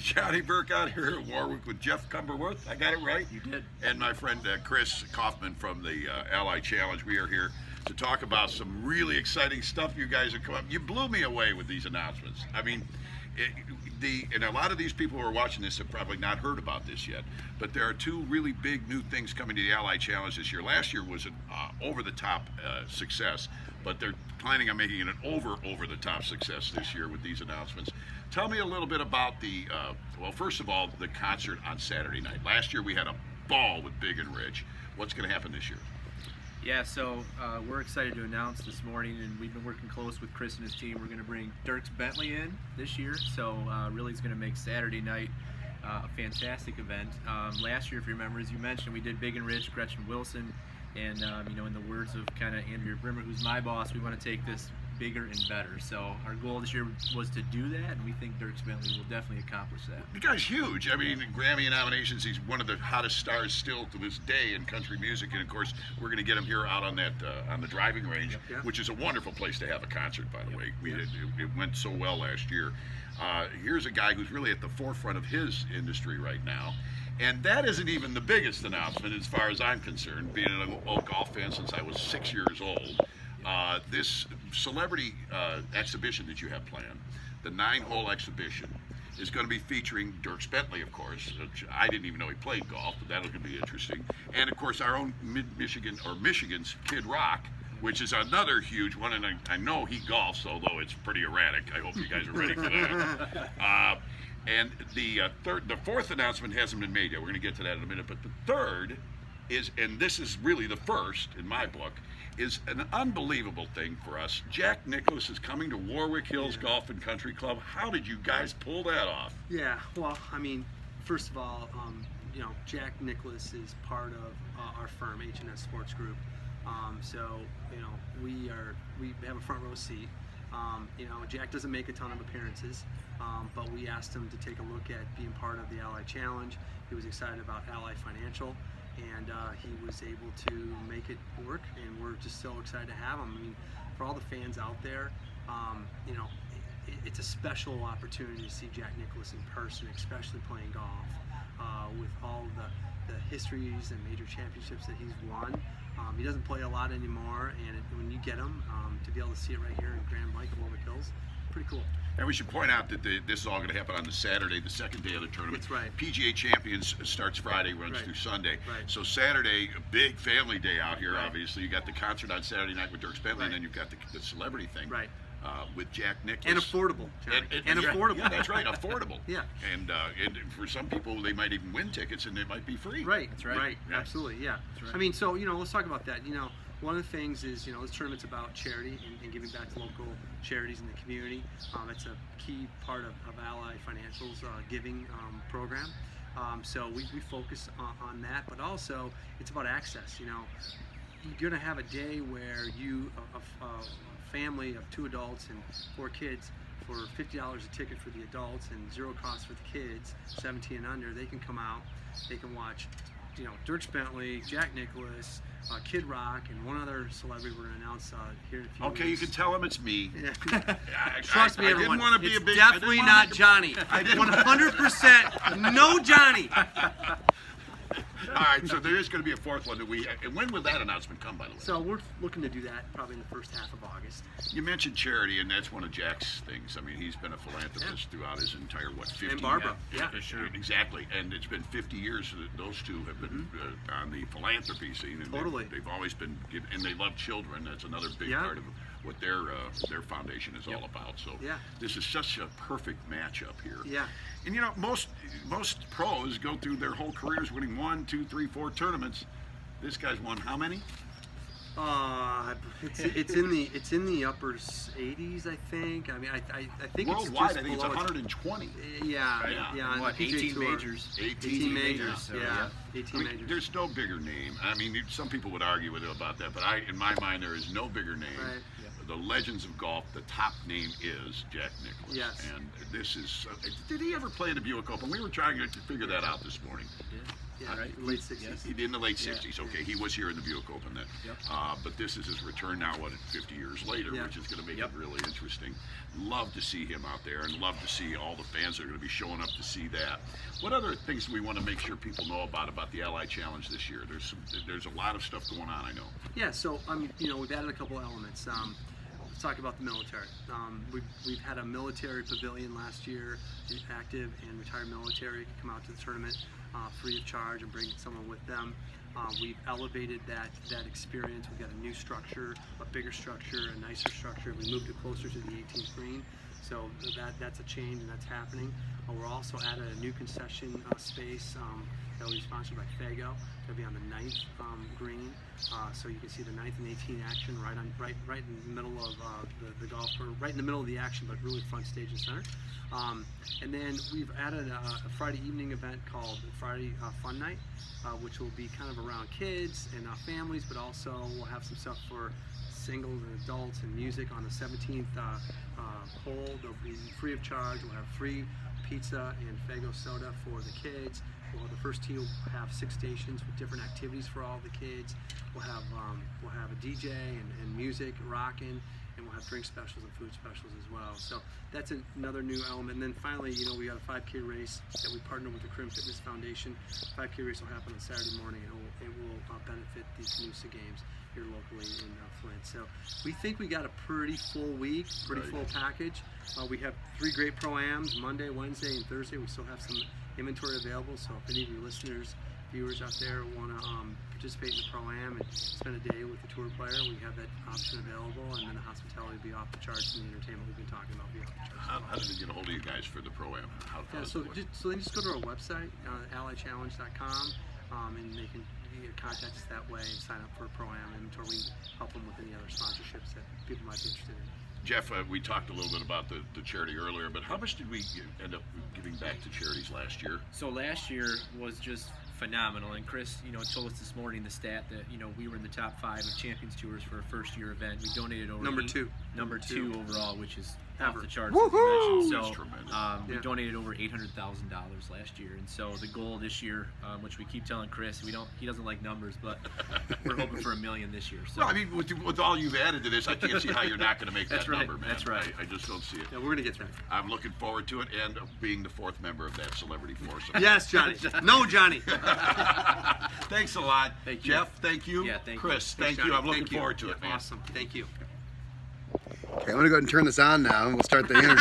Johnny Burke out here at Warwick with Jeff Cumberworth. I got it right? You did. And my friend Chris Kaufman from the Ally Challenge. We are here to talk about some really exciting stuff you guys have come up. You blew me away with these announcements. I mean, and a lot of these people who are watching this have probably not heard about this yet, but there are two really big new things coming to the Ally Challenge this year. Last year was an over-the-top success, but they're planning on making it an over-the-top success this year with these announcements. Tell me a little bit about the, well, first of all, the concert on Saturday night. Last year we had a ball with Big and Rich. What's going to happen this year? Yeah, so we're excited to announce this morning, and we've been working close with Chris and his team. We're going to bring Dierks Bentley in this year, so really it's going to make Saturday night a fantastic event. Last year, if you remember, as you mentioned, we did Big and Rich, Gretchen Wilson, and you know, in the words of kind of Andrea Brimmer, who's my boss, we want to take this bigger and better. So our goal this year was to do that, and we think Dierks Bentley will definitely accomplish that. The guy's huge. I mean, Grammy nominations, he's one of the hottest stars still to this day in country music. And of course, we're going to get him here out on that on the driving range, which is a wonderful place to have a concert, by the way. It went so well last year. Here's a guy who's really at the forefront of his industry right now. And that isn't even the biggest announcement as far as I'm concerned, being an old golf fan since I was 6 years old. This celebrity exhibition that you have planned, the 9-hole exhibition, is going to be featuring Dierks Bentley, of course. Which I didn't even know he played golf, but that'll be interesting. And of course, our own Michigan's Kid Rock, which is another huge one. And I know he golfs, although it's pretty erratic. I hope you guys are ready for that. And the fourth announcement hasn't been made yet. We're going to get to that in a minute. But the third is, and this is really the first in my book, is an unbelievable thing for us. Jack Nicklaus is coming to Warwick Hills Golf and Country Club. How did you guys pull that off? Yeah, well, I mean, first of all, you know, Jack Nicklaus is part of our firm, H&S Sports Group. So, you know, we have a front row seat. You know, Jack doesn't make a ton of appearances, but we asked him to take a look at being part of the Ally Challenge. He was excited about Ally Financial, and he was able to make it work, and we're just so excited to have him. I mean, for all the fans out there, you know, it's a special opportunity to see Jack Nicklaus in person, especially playing golf, with all the histories and major championships that he's won. He doesn't play a lot anymore, and when you get him, to be able to see it right here in Grand Blanc, Warwick Hills, pretty cool. And we should point out that this is all going to happen on the Saturday, the second day of the tournament. That's right. PGA Champions starts Friday, runs through Sunday. Right. So Saturday, a big family day out here, obviously. You got the concert on Saturday night with Dierks Bentley, and then you've got the celebrity thing with Jack Nicklaus. And affordable, Johnny. And affordable. Yeah, that's right, affordable. Yeah. And for some people, they might even win tickets, and they might be free. Right. That's right. Right. Yeah. Absolutely. Yeah. That's right. I mean, so, you know, let's talk about that. You know, one of the things is, you know, this tournament's about charity and giving back to local charities in the community. It's a key part of Ally Financial's giving program. So we focus on that, but also it's about access. You know, you're going to have a day where a family of 2 adults and 4 kids, for $50 a ticket for the adults and 0 cost for the kids, 17 and under, they can come out, they can watch, you know, Dierks Bentley, Jack Nicklaus, Kid Rock, and one other celebrity we're going to announce here in a few Okay, weeks. you can tell them it's me. Yeah. Trust me, everyone. I didn't want to be it's a big. definitely not Johnny. 100% no Johnny. All right, so there is going to be a fourth one. And when will that announcement come, by the way? So we're looking to do that probably in the first half of August. You mentioned charity, and that's one of Jack's things. I mean, he's been a philanthropist throughout his entire, 50 And Barbara. Yeah, sure. Exactly. And it's been 50 years that those two have been on the philanthropy scene. And Totally. They've always been, and they love children. That's another big part of what their foundation is all about. So this is such a perfect matchup here. Yeah. And you know, most pros go through their whole careers winning 1, 2, 3, 4 tournaments. This guy's won how many? It's in the upper 80s, I think. I mean, I think worldwide, it's just I think it's below 120. Yeah. And what, the PGA 18 Tour. majors? 18 majors. So, yeah. I 18 mean, majors. there's no bigger name. I mean, some people would argue with it about that, but in my mind, there is no bigger name. Right. The legends of golf, the top name is Jack Nicklaus. Yes. And this is, did he ever play in the Buick Open? We were trying to figure that out this morning. Yeah, right? late 60s. Yes. He did in the late Yeah. 60s. Okay, he was here in the Buick Open then. Yep. But this is his return now, 50 years later, Yeah. which is going to make Yep. it really interesting. Love to see him out there, and love to see all the fans that are going to be showing up to see that. What other things do we want to make sure people know about the Ally Challenge this year? There's a lot of stuff going on, I know. Yeah, so we've added a couple elements. Let's talk about the military. We've had a military pavilion last year. Active and retired military can come out to the tournament free of charge and bring someone with them. We've elevated that experience. We've got a new structure, a bigger structure, a nicer structure. We moved it closer to the 18th green, so that's a change and that's happening. We're also added a new concession space that will be sponsored by Fago. It'll be on the 9th green, so you can see the 9th and 18th action right in the middle of the golf course, right in the middle of the action, but really front stage and center. And then we've added a Friday evening event called Friday Fun Night, which will be kind of around kids and families, but also we'll have some stuff for singles and adults and music on the 17th hole. They'll be free of charge. We'll have free pizza and Fago soda for the kids. The first tee will have 6 stations with different activities for all the kids. We'll have a DJ and music rocking, and we'll have drink specials and food specials as well. So that's another new element. And then finally, we got a 5K race that we partner with the Crim Fitness Foundation. 5K race will happen on Saturday morning, and it will benefit the Canusa Games here locally in Flint. So we think we got a pretty full week, pretty full package. We have 3 great pro-ams, Monday, Wednesday, and Thursday. We still have some inventory available, so if any of your listeners, viewers out there want to participate in the pro-am and spend a day with the tour player, we have that option available, and then the hospitality will be off the charts, and the entertainment we've been talking about will be off the charts. How did they get a hold of you guys for the Pro-Am? How does So it work? they just go to our website, allychallenge.com, and they can contact us that way and sign up for a pro-am inventory. We help them with any other sponsorships that people might be interested in. Jeff, we talked a little bit about the charity earlier, but how much did we end up giving back to charities last year? So last year was just phenomenal, and Chris, told us this morning the stat that we were in the top 5 of Champions Tours for a first-year event. We donated over Number 2 two overall, which is Ever. off the charts. Woohoo! As you That's mentioned. tremendous. We Yeah. donated over $800,000 last year, and so the goal this year, which we keep telling Chris, he doesn't like numbers, but we're hoping for $1 million this year. So Well, I mean, with all you've added to this, I can't see how you're not going to make That's that right. number, man. That's right. I just don't see it. Yeah, we're gonna get there. I'm looking forward to it, and being the 4th member of that celebrity foursome. Yes, Johnny. No, Johnny. Thanks a lot. Thank you. Jeff, thank you. Yeah, thank you. Chris, Thanks, thank you. Johnny. I'm looking Thank you. forward to it, man. Awesome. Thank you. Okay, I'm gonna go ahead and turn this on now, and we'll start the interview.